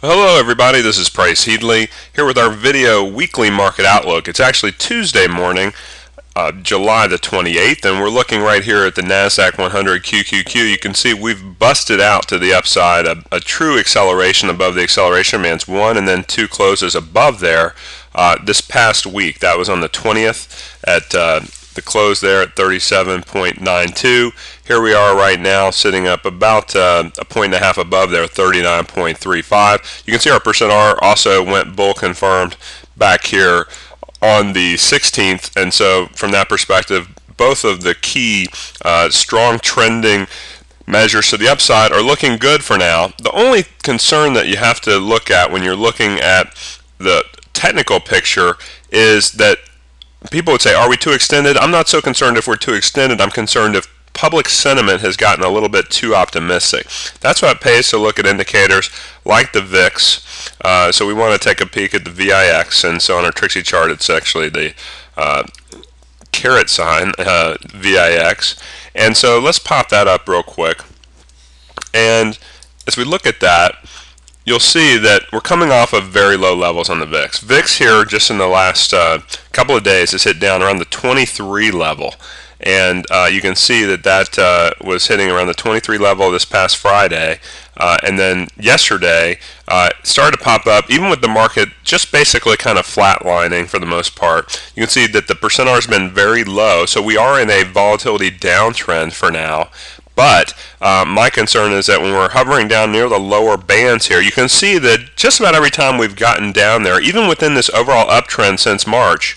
Well, hello everybody, this is Price Headley here with our video weekly market outlook. It's actually Tuesday morning, July the 28th, and we're looking right here at the NASDAQ 100 QQQ. You can see we've busted out to the upside, a true acceleration above the acceleration bands, one and then two closes above there this past week. That was on the 20th at the close there at 37.92. Here we are right now sitting up about a point and a half above there, 39.35. You can see our percent R also went bull confirmed back here on the 16th, and so from that perspective, both of the key strong trending measures to the upside are looking good for now. The only concern that you have to look at when you're looking at the technical picture is that people would say, are we too extended? I'm not so concerned if we're too extended. I'm concerned if public sentiment has gotten a little bit too optimistic. That's why it pays to look at indicators like the VIX. So we want to take a peek at the VIX, and so on our Trixie chart it's actually the caret sign, VIX. And so let's pop that up real quick. And as we look at that, you'll see that we're coming off of very low levels on the VIX. VIX here just in the last couple of days has hit down around the 23 level. And you can see that that was hitting around the 23 level this past Friday. And then yesterday started to pop up, even with the market just basically kind of flatlining for the most part. You can see that the percent R has been very low, so we are in a volatility downtrend for now. But my concern is that when we're hovering down near the lower bands here, you can see that just about every time we've gotten down there, even within this overall uptrend since March,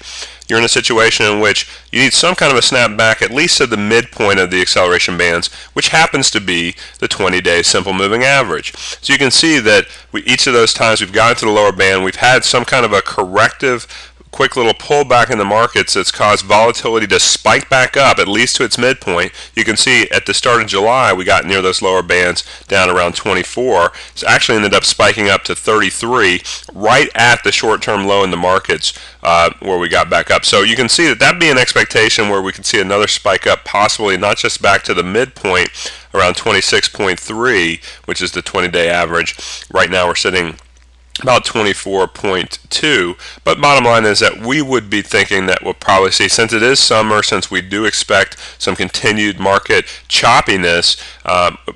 you're in a situation in which you need some kind of a snapback at least to the midpoint of the acceleration bands, which happens to be the 20-day simple moving average. So you can see that each of those times we've gotten to the lower band, we've had some kind of a corrective quick little pullback in the markets that's caused volatility to spike back up at least to its midpoint. You can see at the start of July we got near those lower bands down around 24. It's actually ended up spiking up to 33 right at the short-term low in the markets where we got back up. So you can see that that'd be an expectation where we could see another spike up, possibly not just back to the midpoint around 26.3, which is the 20-day average. Right now we're sitting about 24.2, but bottom line is that we would be thinking that we'll probably see, since it is summer, since we do expect some continued market choppiness,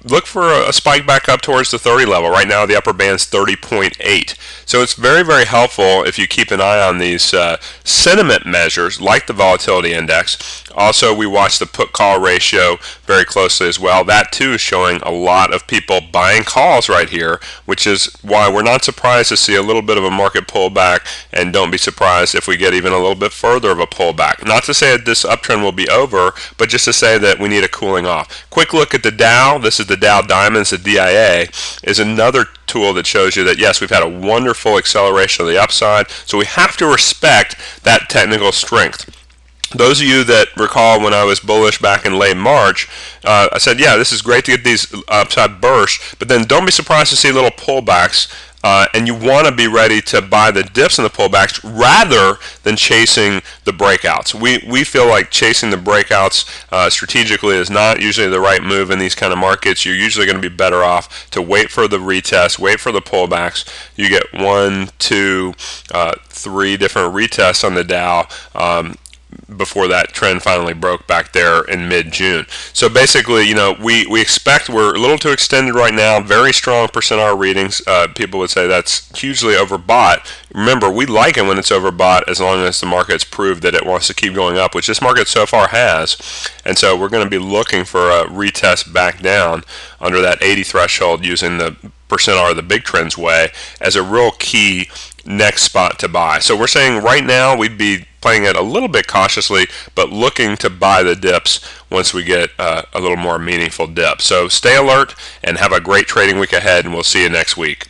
look for a spike back up towards the 30 level. Right now the upper band's 30.8. So it's very, very helpful if you keep an eye on these sentiment measures like the volatility index. Also, we watch the put-call ratio very closely as well. That too is showing a lot of people buying calls right here, which is why we're not surprised to see a little bit of a market pullback, and don't be surprised if we get even a little bit further of a pullback. Not to say that this uptrend will be over, but just to say that we need a cooling off. Quick look at the Dow. This is the Dow Diamonds. The DIA is another tool that shows you that yes, we've had a wonderful acceleration of the upside, so we have to respect that technical strength. Those of you that recall when I was bullish back in late March, I said, yeah, this is great to get these upside bursts, but then don't be surprised to see little pullbacks, and you want to be ready to buy the dips and the pullbacks rather than chasing the breakouts. We feel like chasing the breakouts strategically is not usually the right move in these kind of markets. You're usually going to be better off to wait for the retest, wait for the pullbacks. You get 1, 2, 3 different retests on the Dow before that trend finally broke back there in mid-June. So basically, you know, we expect we're a little too extended right now. Very strong percent R readings. People would say that's hugely overbought. Remember, we like it when it's overbought as long as the market's proved that it wants to keep going up, which this market so far has. And so we're going to be looking for a retest back down under that 80 threshold using the percent R the big trends way as a real key next spot to buy. So we're saying right now we'd be playing it a little bit cautiously, but looking to buy the dips once we get a little more meaningful dip. So stay alert and have a great trading week ahead, and we'll see you next week.